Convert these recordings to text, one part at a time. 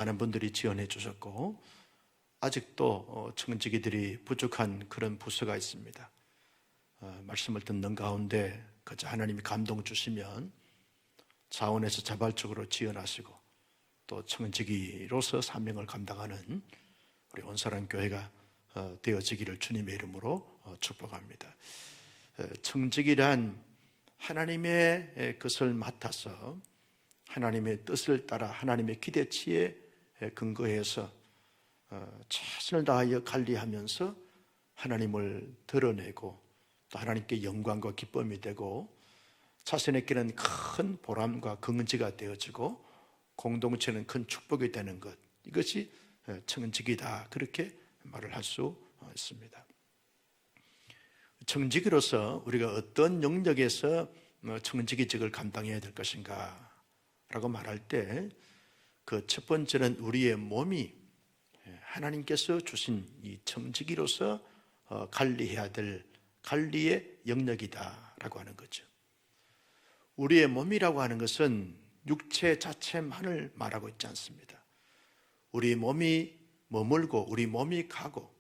많은 분들이 지원해 주셨고 아직도 청지기들이 부족한 그런 부서가 있습니다. 말씀을 듣는 가운데 그저 하나님이 감동 주시면 자원에서 자발적으로 지원하시고 또 청지기로서 사명을 감당하는 우리 온사랑 교회가 되어지기를 주님의 이름으로 축복합니다. 청지기란 하나님의 것을 맡아서 하나님의 뜻을 따라 하나님의 기대치에 근거해서 최선을 다하여 관리하면서 하나님을 드러내고 또 하나님께 영광과 기쁨이 되고 자신에게는 큰 보람과 긍지가 되어지고 공동체는 큰 축복이 되는 것, 이것이 청지기다, 그렇게 말을 할 수 있습니다. 청지기로서 우리가 어떤 영역에서 청지기직을 감당해야 될 것인가 라고 말할 때 그 첫 번째는 우리의 몸이 하나님께서 주신 이 청지기로서 관리해야 될 관리의 영역이다 라고 하는 거죠. 우리의 몸이라고 하는 것은 육체 자체만을 말하고 있지 않습니다. 우리 몸이 머물고 우리 몸이 가고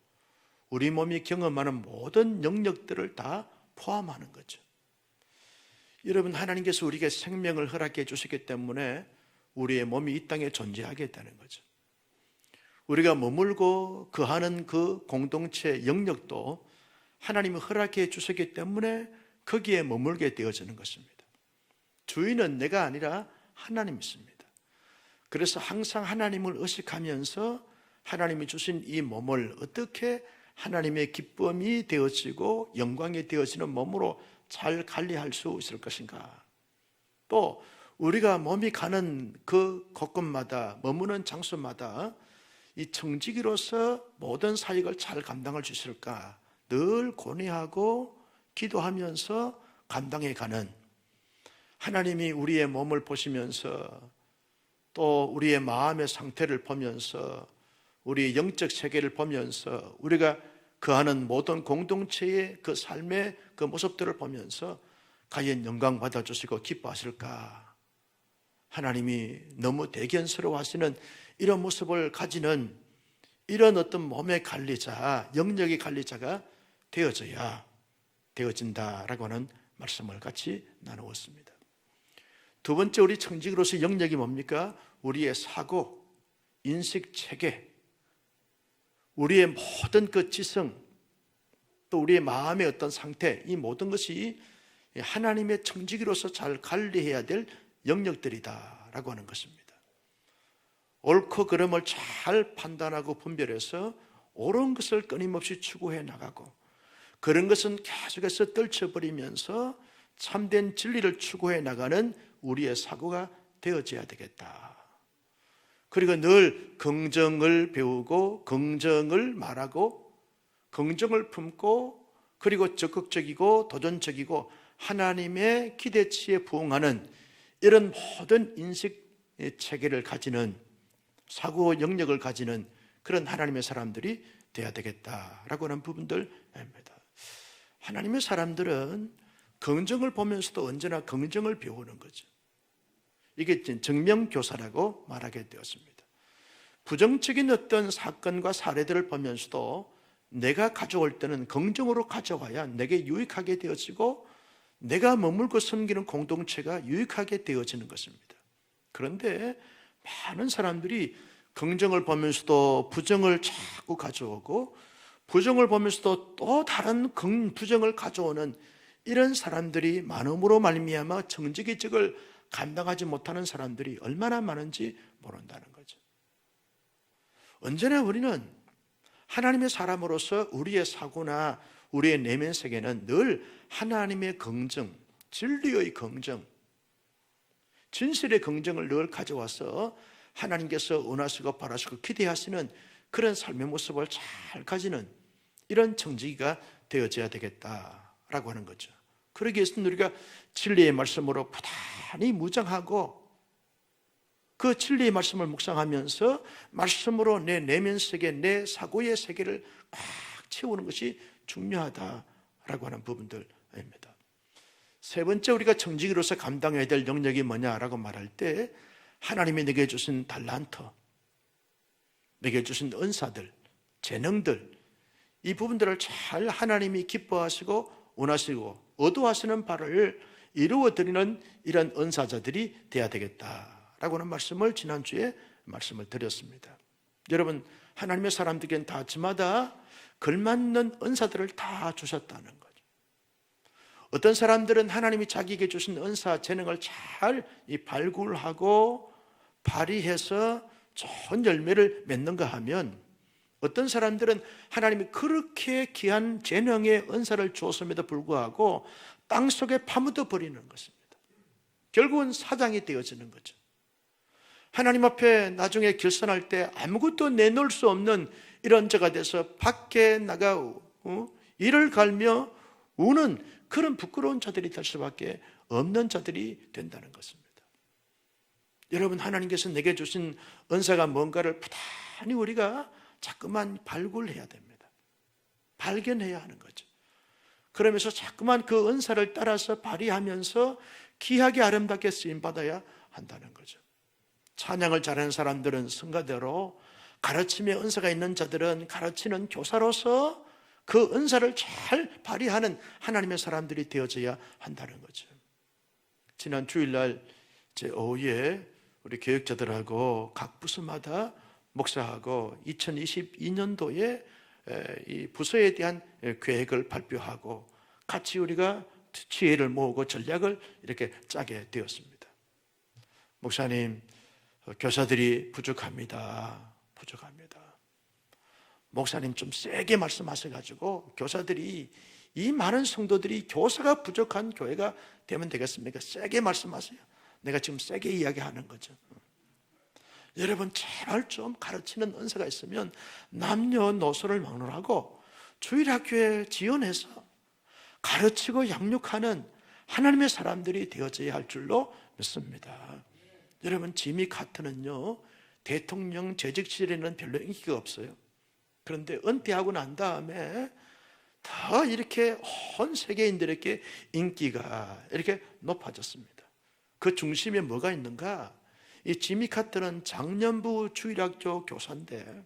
우리 몸이 경험하는 모든 영역들을 다 포함하는 거죠. 여러분, 하나님께서 우리에게 생명을 허락해 주시기 때문에 우리의 몸이 이 땅에 존재하게 되는 거죠. 우리가 머물고 거하는 그 공동체 영역도 하나님이 허락해 주셨기 때문에 거기에 머물게 되어지는 것입니다. 주인은 내가 아니라 하나님이십니다. 그래서 항상 하나님을 의식하면서 하나님이 주신 이 몸을 어떻게 하나님의 기쁨이 되어지고 영광이 되어지는 몸으로 잘 관리할 수 있을 것인가, 또 우리가 몸이 가는 그 곳곳마다 머무는 장소마다 이 청지기로서 모든 사역을 잘 감당할 수 있을까 늘 고뇌하고 기도하면서 감당해 가는, 하나님이 우리의 몸을 보시면서 또 우리의 마음의 상태를 보면서 우리의 영적 세계를 보면서 우리가 거하는 모든 공동체의 그 삶의 그 모습들을 보면서 과연 영광 받아주시고 기뻐하실까, 하나님이 너무 대견스러워 하시는 이런 모습을 가지는 이런 어떤 몸의 관리자, 영역의 관리자가 되어진다라고 하는 말씀을 같이 나누었습니다. 두 번째, 우리 청지기로서 영역이 뭡니까? 우리의 사고, 인식 체계, 우리의 모든 그 지성, 또 우리의 마음의 어떤 상태, 이 모든 것이 하나님의 청지기로서 잘 관리해야 될 영역들이다 라고 하는 것입니다. 옳고 그름을 잘 판단하고 분별해서 옳은 것을 끊임없이 추구해 나가고, 그런 것은 계속해서 떨쳐버리면서 참된 진리를 추구해 나가는 우리의 사고가 되어져야 되겠다. 그리고 늘 긍정을 배우고 긍정을 말하고 긍정을 품고, 그리고 적극적이고 도전적이고 하나님의 기대치에 부응하는 이런 모든 인식 체계를 가지는, 사고 영역을 가지는 그런 하나님의 사람들이 돼야 되겠다라고 하는 부분들입니다. 하나님의 사람들은 긍정을 보면서도 언제나 긍정을 배우는 거죠. 이게 정명교사라고 말하게 되었습니다. 부정적인 어떤 사건과 사례들을 보면서도 내가 가져올 때는 긍정으로 가져와야 내게 유익하게 되어지고 내가 머물고 섬기는 공동체가 유익하게 되어지는 것입니다. 그런데 많은 사람들이 긍정을 보면서도 부정을 자꾸 가져오고 부정을 보면서도 또 다른 부정을 가져오는 이런 사람들이 많음으로 말미암아 청지기직을 감당하지 못하는 사람들이 얼마나 많은지 모른다는 거죠. 언제나 우리는 하나님의 사람으로서 우리의 사고나 우리의 내면 세계는 늘 하나님의 긍정, 진리의 긍정, 진실의 긍정을 늘 가져와서 하나님께서 원하시고 바라시고 기대하시는 그런 삶의 모습을 잘 가지는 이런 청지기가 되어져야 되겠다라고 하는 거죠. 그러기 위해서는 우리가 진리의 말씀으로 부단히 무장하고 그 진리의 말씀을 묵상하면서 말씀으로 내 내면 세계, 내 사고의 세계를 꽉 채우는 것이 중요하다라고 하는 부분들입니다. 세 번째, 우리가 청지기로서 감당해야 될 영역이 뭐냐라고 말할 때 하나님이 내게 주신 달란트, 내게 주신 은사들, 재능들, 이 부분들을 잘 하나님이 기뻐하시고 원하시고 의도하시는 바를 이루어드리는 이런 은사자들이 돼야 되겠다라고는 말씀을 지난주에 말씀을 드렸습니다. 여러분, 하나님의 사람들에게는 다 저마다 걸맞는 은사들을 다 주셨다는 거죠. 어떤 사람들은 하나님이 자기에게 주신 은사, 재능을 잘 발굴하고 발휘해서 좋은 열매를 맺는가 하면, 어떤 사람들은 하나님이 그렇게 귀한 재능의 은사를 주었음에도 불구하고 땅속에 파묻어 버리는 것입니다. 결국은 사장이 되어지는 거죠. 하나님 앞에 나중에 결산할 때 아무것도 내놓을 수 없는 이런 자가 돼서 밖에 나가 이를 갈며 우는 그런 부끄러운 자들이 될 수밖에 없는 자들이 된다는 것입니다. 여러분, 하나님께서 내게 주신 은사가 뭔가를 부단히 우리가 자꾸만 발굴해야 됩니다. 발견해야 하는 거죠. 그러면서 자꾸만 그 은사를 따라서 발휘하면서 귀하게 아름답게 쓰임받아야 한다는 거죠. 찬양을 잘하는 사람들은 성가대로, 가르침의 은사가 있는 자들은 가르치는 교사로서 그 은사를 잘 발휘하는 하나님의 사람들이 되어져야 한다는 거죠. 지난 주일날 제 오후에 우리 교육자들하고 각 부서마다 목사하고 2022년도에 이 부서에 대한 계획을 발표하고 같이 우리가 지혜를 모으고 전략을 이렇게 짜게 되었습니다. 목사님, 교사들이 부족합니다. 목사님 좀 세게 말씀하셔가지고 교사들이, 이 많은 성도들이 교사가 부족한 교회가 되면 되겠습니까? 세게 말씀하세요. 내가 지금 세게 이야기하는 거죠. 여러분, 제발 좀 가르치는 은사가 있으면 남녀노소를 막론하고 주일학교에 지원해서 가르치고 양육하는 하나님의 사람들이 되어져야 할 줄로 믿습니다. 여러분, 지미 카트는요, 대통령 재직 시절에는 별로 인기가 없어요. 그런데 은퇴하고 난 다음에 다 이렇게 온 세계인들에게 인기가 이렇게 높아졌습니다. 그 중심에 뭐가 있는가? 이 지미 카트는 장년부 주일학교 교사인데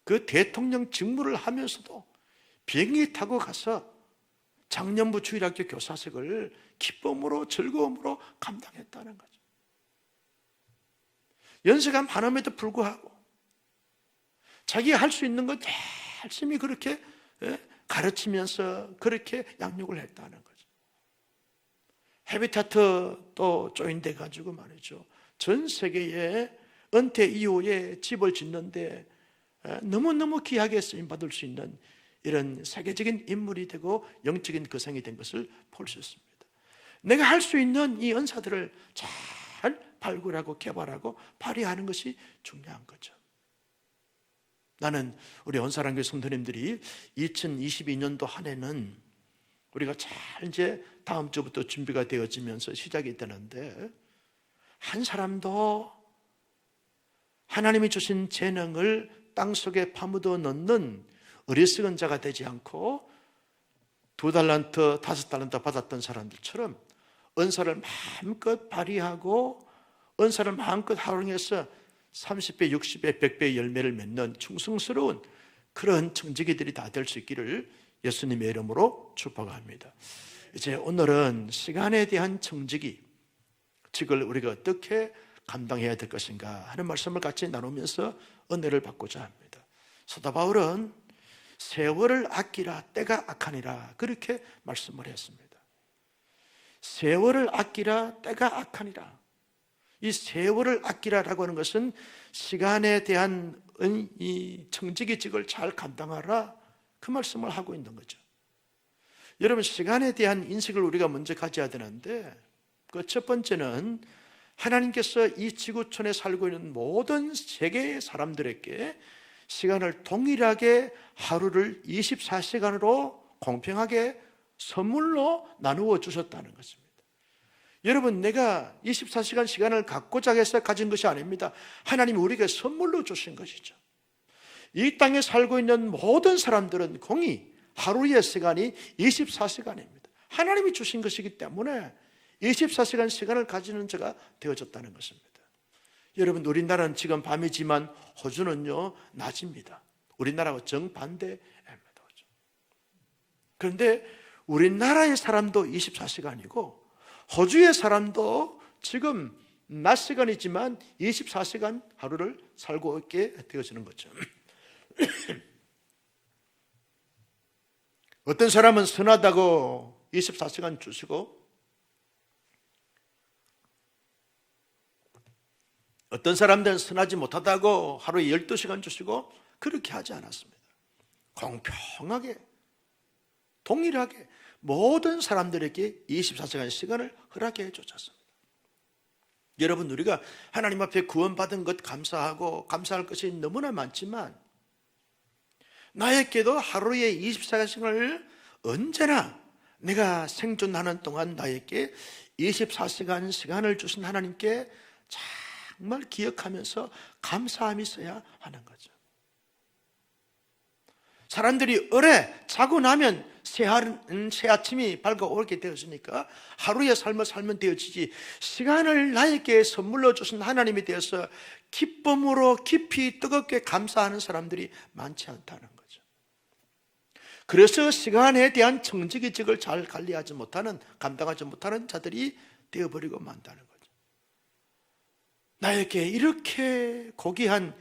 그 대통령 직무를 하면서도 비행기 타고 가서 장년부 주일학교 교사직을 기쁨으로 즐거움으로 감당했다는 거죠. 연세가 많음에도 불구하고 자기가 할 수 있는 것 열심히 그렇게 가르치면서 그렇게 양육을 했다는 거죠. 헤비타트 또 조인돼 가지고 말이죠, 전 세계에 은퇴 이후에 집을 짓는데 너무너무 귀하게 쓰임받을 수 있는 이런 세계적인 인물이 되고 영적인 거성이 된 것을 볼 수 있습니다. 내가 할 수 있는 이 은사들을 잘 발굴하고 개발하고 발휘하는 것이 중요한 거죠. 나는 우리 온사랑교회 성도님들이 2022년도 한 해는 우리가 잘 이제 다음 주부터 준비가 되어지면서 시작이 되는데, 한 사람도 하나님이 주신 재능을 땅속에 파묻어 넣는 어리석은 자가 되지 않고 2달란트, 5달란트 받았던 사람들처럼 은사를 마음껏 발휘하고 은사를 마음껏 활용해서 30배, 60배, 100배의 열매를 맺는 충성스러운 그런 청지기들이 다 될 수 있기를 예수님의 이름으로 축복합니다. 이제 오늘은 시간에 대한 청지기, 즉을 우리가 어떻게 감당해야 될 것인가 하는 말씀을 같이 나누면서 은혜를 받고자 합니다. 사도 바울은 세월을 아끼라, 때가 악하니라, 그렇게 말씀을 했습니다. 세월을 아끼라, 때가 악하니라. 이 세월을 아끼라라고 하는 것은 시간에 대한 이 청지기직을 잘 감당하라, 그 말씀을 하고 있는 거죠. 여러분, 시간에 대한 인식을 우리가 먼저 가져야 되는데, 그 첫 번째는 하나님께서 이 지구촌에 살고 있는 모든 세계의 사람들에게 시간을 동일하게 하루를 24시간으로 공평하게 선물로 나누어 주셨다는 것입니다. 여러분, 내가 24시간 시간을 갖고자 해서 가진 것이 아닙니다. 하나님이 우리에게 선물로 주신 것이죠. 이 땅에 살고 있는 모든 사람들은 공이 하루의 시간이 24시간입니다. 하나님이 주신 것이기 때문에 24시간 시간을 가지는 자가 되어졌다는 것입니다. 여러분, 우리나라는 지금 밤이지만 호주는요 낮입니다. 우리나라하고 정반대입니다. 그런데 우리나라의 사람도 24시간이고 호주의 사람도 지금 낮 시간이지만 24시간 하루를 살고 있게 되어지는 거죠. 어떤 사람은 선하다고 24시간 주시고 어떤 사람들은 선하지 못하다고 하루에 12시간 주시고 그렇게 하지 않았습니다. 공평하게 동일하게 모든 사람들에게 24시간 시간을 허락해 주셨습니다. 여러분, 우리가 하나님 앞에 구원받은 것 감사하고 감사할 것이 너무나 많지만 나에게도 하루에 24시간을 언제나 내가 생존하는 동안 나에게 24시간 시간을 주신 하나님께 정말 기억하면서 감사함이 있어야 하는 거죠. 사람들이 어뢰 자고 나면 새 아침이 밝아오게 되었으니까 하루의 삶을 살면 되어지지, 시간을 나에게 선물로 주신 하나님에 대해서 기쁨으로 깊이 뜨겁게 감사하는 사람들이 많지 않다는 거죠. 그래서 시간에 대한 정직의식을 잘 관리하지 못하는, 감당하지 못하는 자들이 되어버리고 만다는 거죠. 나에게 이렇게 고귀한,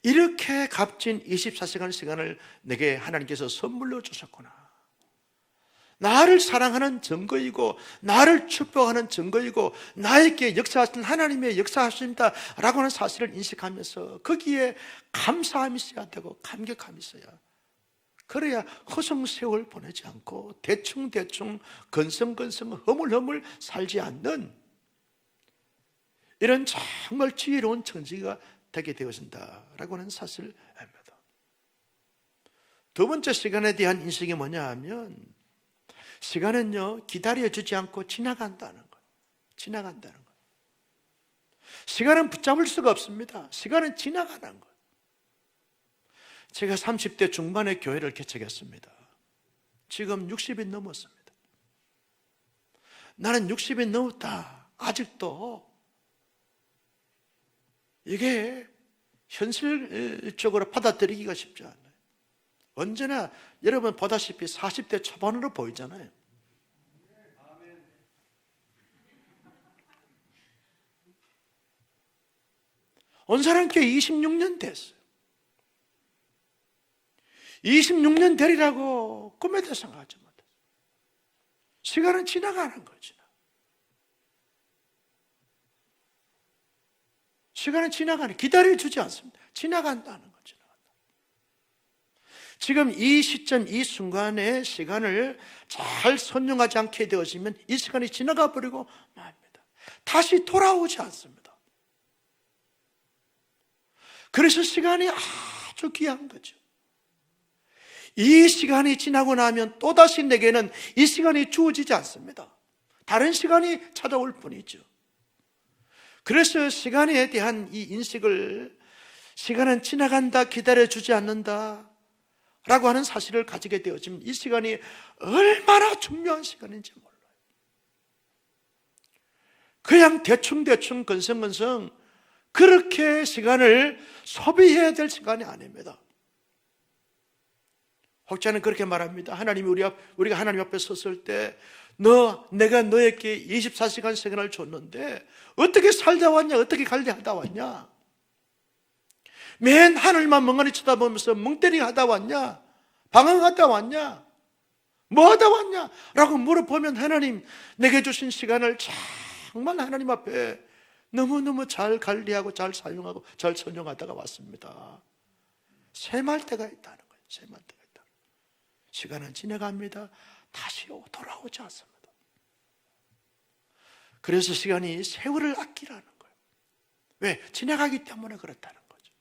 이렇게 값진 24시간 시간을 내게 하나님께서 선물로 주셨구나. 나를 사랑하는 증거이고 나를 축복하는 증거이고 나에게 역사하신 하나님의 역사하신다라고 하는 사실을 인식하면서 거기에 감사함이 있어야 되고 감격함이 있어야, 그래야 허송세월 보내지 않고 대충대충 건성건성 허물허물 살지 않는 이런 정말 지혜로운 정직이가 되게 되어진다라고 하는 사실을 압니다. 두 번째 시간에 대한 인식이 뭐냐 하면, 시간은요 기다려주지 않고 지나간다는 거예요. 지나간다는 거예요. 시간은 붙잡을 수가 없습니다. 시간은 지나가는 거예요. 제가 30대 중반에 교회를 개척했습니다. 지금 60이 넘었습니다. 나는 60이 넘었다, 아직도 이게 현실적으로 받아들이기가 쉽지 않아요. 언제나 여러분 보다시피 40대 초반으로 보이잖아요. 온 사람께 26년 됐어요. 26년 되리라고 꿈에도 생각하지 못했어요. 시간은 지나가는 거죠. 시간은 지나가는, 기다려주지 않습니다. 지나간다는 거죠. 지금 이 시점, 이 순간의 시간을 잘 선용하지 않게 되어지면 이 시간이 지나가 버리고 맙니다. 다시 돌아오지 않습니다. 그래서 시간이 아주 귀한 거죠. 이 시간이 지나고 나면 또다시 내게는 이 시간이 주어지지 않습니다. 다른 시간이 찾아올 뿐이죠. 그래서 시간에 대한 이 인식을, 시간은 지나간다, 기다려주지 않는다 라고 하는 사실을 가지게 되어지면 이 시간이 얼마나 중요한 시간인지 몰라요. 그냥 대충대충 건성건성 그렇게 시간을 소비해야 될 시간이 아닙니다. 혹자는 그렇게 말합니다. 하나님이 우리가 하나님 앞에 섰을 때 내가 너에게 24시간 시간을 줬는데 어떻게 살다 왔냐, 어떻게 관리하다 왔냐, 맨 하늘만 멍하니 쳐다보면서 멍때리 하다 왔냐, 방황하다 왔냐, 뭐 하다 왔냐 라고 물어보면 하나님, 내게 주신 시간을 정말 하나님 앞에 너무너무 잘 관리하고 잘 사용하고 잘 선용하다가 왔습니다. 셈할 때가 있다는 거예요. 셈할 때가 있다. 시간은 지나갑니다. 다시 돌아오지 않습니다. 그래서 시간이 세월을 아끼라는 거예요. 왜? 지나가기 때문에 그렇다는 거죠.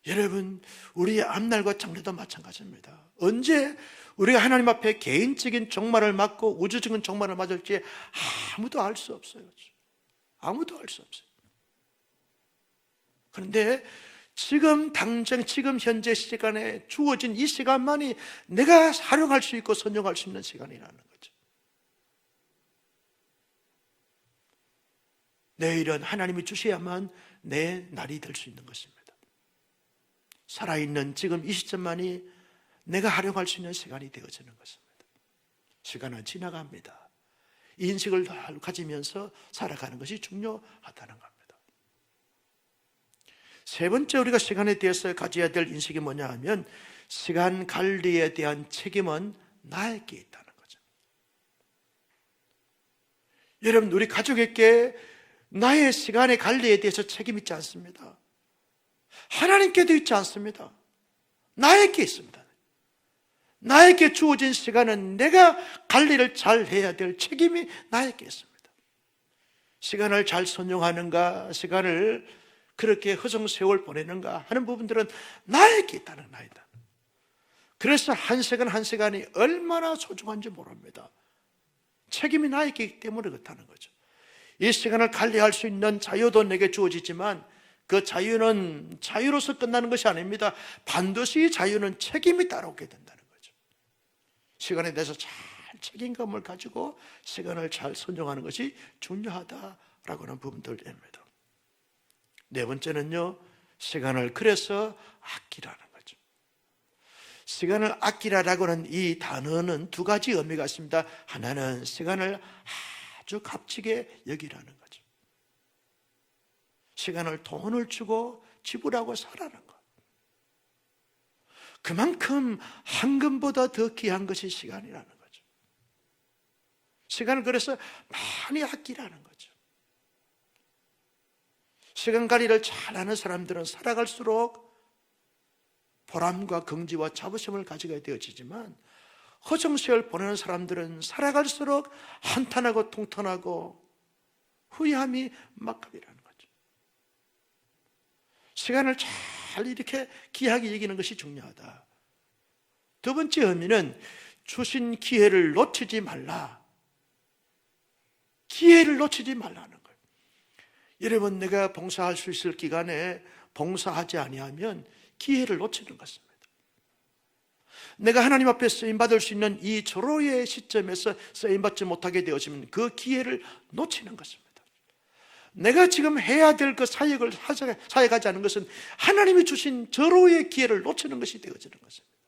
여러분, 우리의 앞날과 장래도 마찬가지입니다. 언제 우리가 하나님 앞에 개인적인 종말을 맞고 우주적인 종말을 맞을지 아무도 알 수 없어요. 아무도 알 수 없어요. 그런데 지금 당장, 지금 현재 시간에 주어진 이 시간만이 내가 활용할 수 있고 선용할 수 있는 시간이라는 거죠. 내일은 하나님이 주셔야만 내 날이 될 수 있는 것입니다. 살아있는 지금 이 시점만이 내가 활용할 수 있는 시간이 되어지는 것입니다. 시간은 지나갑니다. 이 인식을 가지면서 살아가는 것이 중요하다는 겁니다. 세 번째 우리가 시간에 대해서 가져야 될 인식이 뭐냐 하면 시간 관리에 대한 책임은 나에게 있다는 거죠. 여러분, 우리 가족에게 나의 시간의 관리에 대해서 책임 있지 않습니다. 하나님께도 있지 않습니다. 나에게 있습니다. 나에게 주어진 시간은 내가 관리를 잘 해야 될 책임이 나에게 있습니다. 시간을 잘 선용하는가, 시간을 그렇게 허송세월 보내는가 하는 부분들은 나에게 있다는 나이다. 그래서 한 시간 한 시간이 얼마나 소중한지 모릅니다. 책임이 나에게 있기 때문에 그렇다는 거죠. 이 시간을 관리할 수 있는 자유도 내게 주어지지만 그 자유는 자유로서 끝나는 것이 아닙니다. 반드시 자유는 책임이 따라오게 된다는 거죠. 시간에 대해서 잘 책임감을 가지고 시간을 잘 선정하는 것이 중요하다라고 하는 부분들입니다. 네 번째는요, 시간을 그래서 아끼라는 거죠. 시간을 아끼라라고 하는 이 단어는 두 가지 의미가 있습니다. 하나는 시간을 아주 값지게 여기라는 거죠. 시간을 돈을 주고 지불하고 사라는 것. 그만큼 황금보다 더 귀한 것이 시간이라는 거죠. 시간을 그래서 많이 아끼라는 거죠. 시간 관리를 잘하는 사람들은 살아갈수록 보람과 긍지와 자부심을 가지게 되어지지만 허송세월 보내는 사람들은 살아갈수록 한탄하고 통탄하고 후회함이 막합이라는 거죠. 시간을 잘 이렇게 귀하게 여기는 것이 중요하다. 두 번째 의미는 주신 기회를 놓치지 말라. 기회를 놓치지 말라는 거예요. 여러분, 내가 봉사할 수 있을 기간에 봉사하지 아니하면 기회를 놓치는 것입니다. 내가 하나님 앞에 쓰임받을 수 있는 이 절호의 시점에서 쓰임받지 못하게 되어지면 그 기회를 놓치는 것입니다. 내가 지금 해야 될 그 사역을 사역하지 않은 것은 하나님이 주신 절호의 기회를 놓치는 것이 되어지는 것입니다.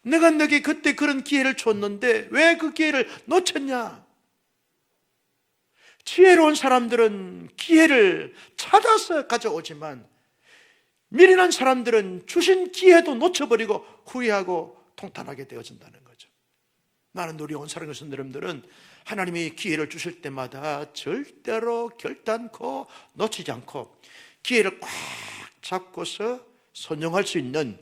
내가 너에게 그때 그런 기회를 줬는데 왜 그 기회를 놓쳤냐? 지혜로운 사람들은 기회를 찾아서 가져오지만 미련한 사람들은 주신 기회도 놓쳐버리고 후회하고 통탄하게 되어진다는 거죠. 나는 누리온 사랑하는 여러분들은 하나님이 기회를 주실 때마다 절대로 결단코 놓치지 않고 기회를 꽉 잡고서 선용할 수 있는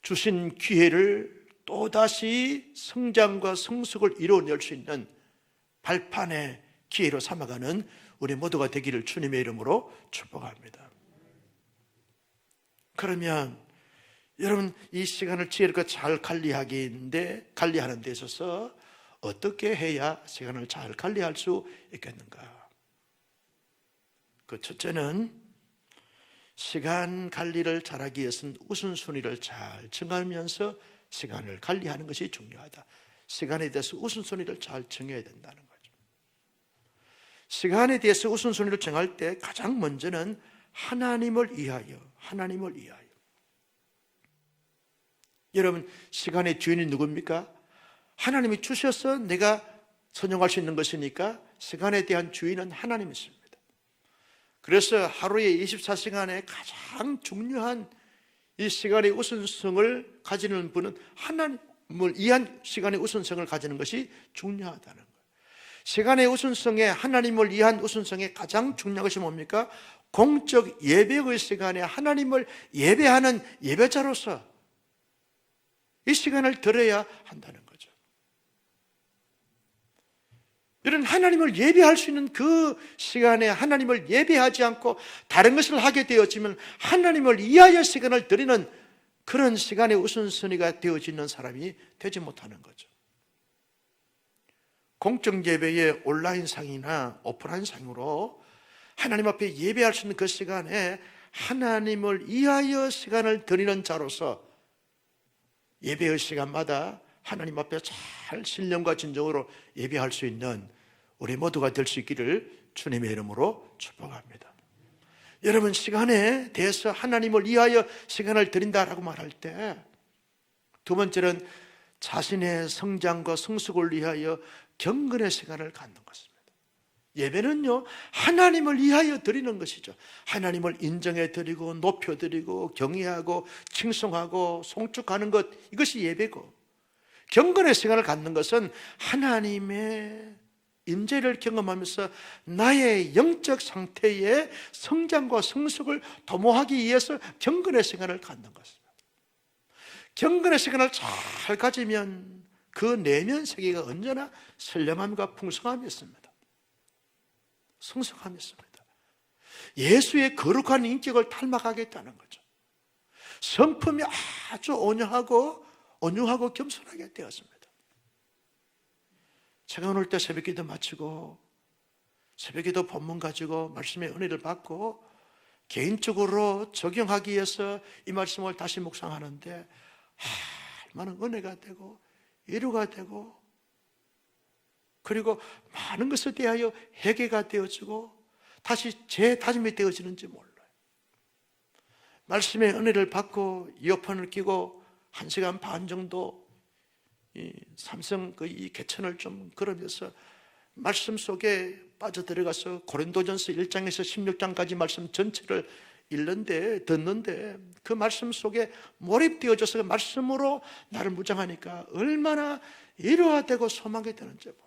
주신 기회를 또다시 성장과 성숙을 이루어낼 수 있는 발판의 기회로 삼아가는 우리 모두가 되기를 주님의 이름으로 축복합니다. 그러면 여러분, 이 시간을 지혜롭게 잘 관리하는 데 있어서 어떻게 해야 시간을 잘 관리할 수 있겠는가? 그 첫째는 시간 관리를 잘하기 위해서는 우선순위를 잘 정하면서 시간을 관리하는 것이 중요하다. 시간에 대해서 우선순위를 잘 정해야 된다는 거죠. 시간에 대해서 우선순위를 정할 때 가장 먼저는 하나님을 위하여. 여러분, 시간의 주인이 누굽니까? 하나님이 주셔서 내가 선용할 수 있는 것이니까 시간에 대한 주인은 하나님이십니다. 그래서 하루에 24시간에 가장 중요한 이 시간의 우선성을 가지는 분은 하나님을 위한 시간의 우선성을 가지는 것이 중요하다는 거예요. 시간의 우선성에, 하나님을 위한 우선성에 가장 중요한 것이 뭡니까? 공적 예배의 시간에 하나님을 예배하는 예배자로서 이 시간을 들여야 한다는 거죠. 이런 하나님을 예배할 수 있는 그 시간에 하나님을 예배하지 않고 다른 것을 하게 되어지면 하나님을 위하여 시간을 드리는 그런 시간의 우선순위가 되어지는 사람이 되지 못하는 거죠. 공적 예배의 온라인상이나 오프라인상으로 하나님 앞에 예배할 수 있는 그 시간에 하나님을 위하여 시간을 드리는 자로서 예배의 시간마다 하나님 앞에 잘 신령과 진정으로 예배할 수 있는 우리 모두가 될 수 있기를 주님의 이름으로 축복합니다. 여러분, 시간에 대해서 하나님을 위하여 시간을 드린다라고 말할 때, 두 번째는 자신의 성장과 성숙을 위하여 경건의 시간을 갖는 것입니다. 예배는요, 하나님을 위하여 드리는 것이죠. 하나님을 인정해 드리고 높여 드리고 경외하고 칭송하고 송축하는 것, 이것이 예배고, 경건의 시간을 갖는 것은 하나님의 임재를 경험하면서 나의 영적 상태의 성장과 성숙을 도모하기 위해서 경건의 시간을 갖는 것입니다. 경건의 시간을 잘 가지면 그 내면 세계가 언제나 선량함과 풍성함이 있습니다. 성숙함이 있습니다. 예수의 거룩한 인격을 닮아가겠다는 거죠. 성품이 아주 온유하고 겸손하게 되었습니다. 제가 오늘 때 새벽기도 마치고 새벽기도 본문 가지고 말씀의 은혜를 받고 개인적으로 적용하기 위해서 이 말씀을 다시 묵상하는데 많은 은혜가 되고 위로가 되고, 그리고 많은 것에 대하여 회개가 되어지고 다시 재다짐이 되어지는지 몰라요. 말씀의 은혜를 받고 이어폰을 끼고 1시간 반 정도 이 삼성 이 개천을 좀 걸으면서 말씀 속에 빠져들어가서 고린도전서 1장에서 16장까지 말씀 전체를 듣는데 그 말씀 속에 몰입되어져서 말씀으로 나를 무장하니까 얼마나 위로되고 소망이 되는지 몰라요.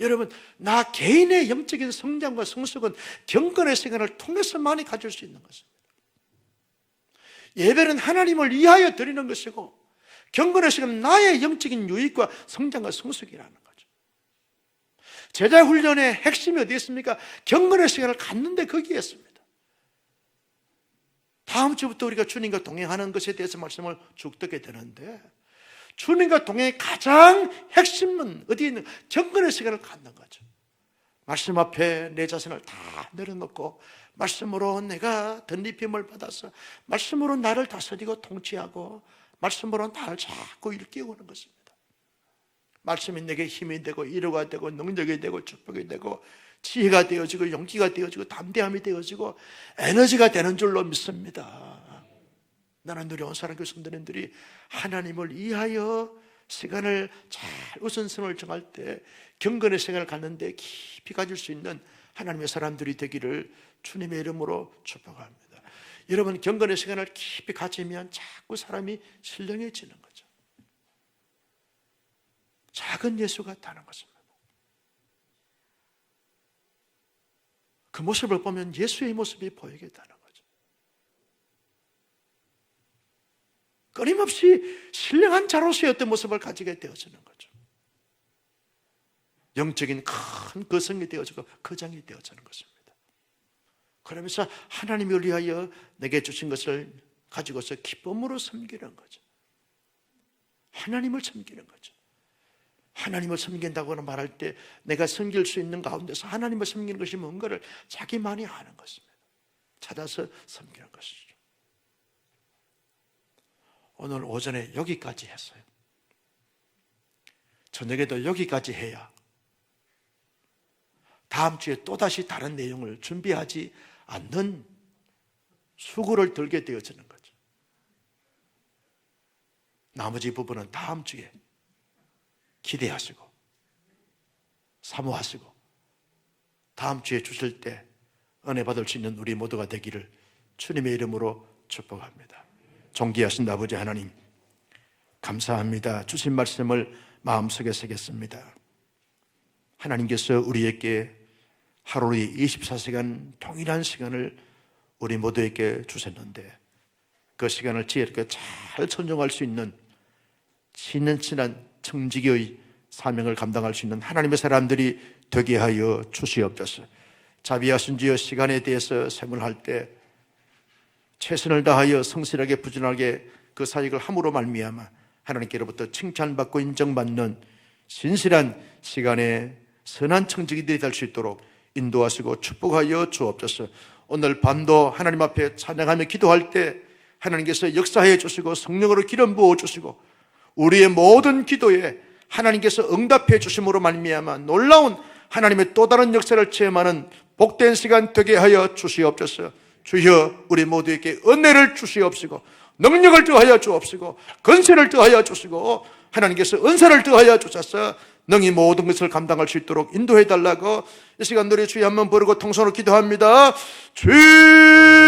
여러분, 나 개인의 영적인 성장과 성숙은 경건의 시간을 통해서만이 가질 수 있는 것입니다. 예배는 하나님을 위하여 드리는 것이고, 경건의 시간은 나의 영적인 유익과 성장과 성숙이라는 거죠. 제자 훈련의 핵심이 어디 있습니까? 경건의 시간을 갖는데 거기에 있습니다. 다음 주부터 우리가 주님과 동행하는 것에 대해서 말씀을 쭉 듣게 되는데, 주님과 동행의 가장 핵심은 어디에 있는 경건의 시간을 갖는 거죠. 말씀 앞에 내 자신을 다 내려놓고 말씀으로 내가 덧입힘을 받아서 말씀으로 나를 다스리고 통치하고 말씀으로 나를 자꾸 일깨우는 것입니다. 말씀이 내게 힘이 되고 위로가 되고 능력이 되고 축복이 되고 지혜가 되어지고 용기가 되어지고 담대함이 되어지고 에너지가 되는 줄로 믿습니다. 나는 누려온 사랑교회 성도님들이 하나님을 위하여 시간을 잘 우선순위를 정할 때 경건의 시간을 갖는데 깊이 가질 수 있는 하나님의 사람들이 되기를 주님의 이름으로 축복합니다. 여러분, 경건의 시간을 깊이 가지면 자꾸 사람이 신령해지는 거죠. 작은 예수 같다는 것입니다. 그 모습을 보면 예수의 모습이 보이겠다는 거죠. 끊임없이 신령한 자로서의 어떤 모습을 가지게 되어지는 거죠. 영적인 큰 거성이 되어지고 거장이 되어지는 것입니다. 그러면서 하나님을 위하여 내게 주신 것을 가지고서 기쁨으로 섬기는 거죠. 하나님을 섬기는 거죠. 하나님을 섬긴다고 말할 때 내가 섬길 수 있는 가운데서 하나님을 섬기는 것이 뭔가를 자기만이 아는 것입니다. 찾아서 섬기는 것이죠. 오늘 오전에 여기까지 했어요. 저녁에도 여기까지 해야 다음 주에 또다시 다른 내용을 준비하지 않는 수고를 들게 되어지는 거죠. 나머지 부분은 다음 주에 기대하시고 사모하시고 다음 주에 주실 때 은혜 받을 수 있는 우리 모두가 되기를 주님의 이름으로 축복합니다. 존귀하신 아버지 하나님, 감사합니다. 주신 말씀을 마음속에 새겼습니다. 하나님께서 우리에게 하루에 24시간 동일한 시간을 우리 모두에게 주셨는데 그 시간을 지혜롭게 잘 선정할 수 있는 친한 청지기의 사명을 감당할 수 있는 하나님의 사람들이 되게 하여 주시옵소서. 자비하신 주여, 시간에 대해서 생활할 때 최선을 다하여 성실하게 부지런하게 그 사역을 함으로 말미암아 하나님께로부터 칭찬받고 인정받는 신실한 시간에 선한 청지기들이 될 수 있도록 인도하시고 축복하여 주옵소서. 오늘 밤도 하나님 앞에 찬양하며 기도할 때 하나님께서 역사해 주시고 성령으로 기름 부어 주시고 우리의 모든 기도에 하나님께서 응답해 주심으로 말미암아 놀라운 하나님의 또 다른 역사를 체험하는 복된 시간 되게 하여 주시옵소서. 주여, 우리 모두에게 은혜를 주시옵시고 능력을 더하여 주옵시고 권세를 더하여 주시고 하나님께서 은사를 더하여 주셔서 능히 모든 것을 감당할 수 있도록 인도해 달라고 이 시간 우리 주여 한번 부르고 통성으로 기도합니다. 주여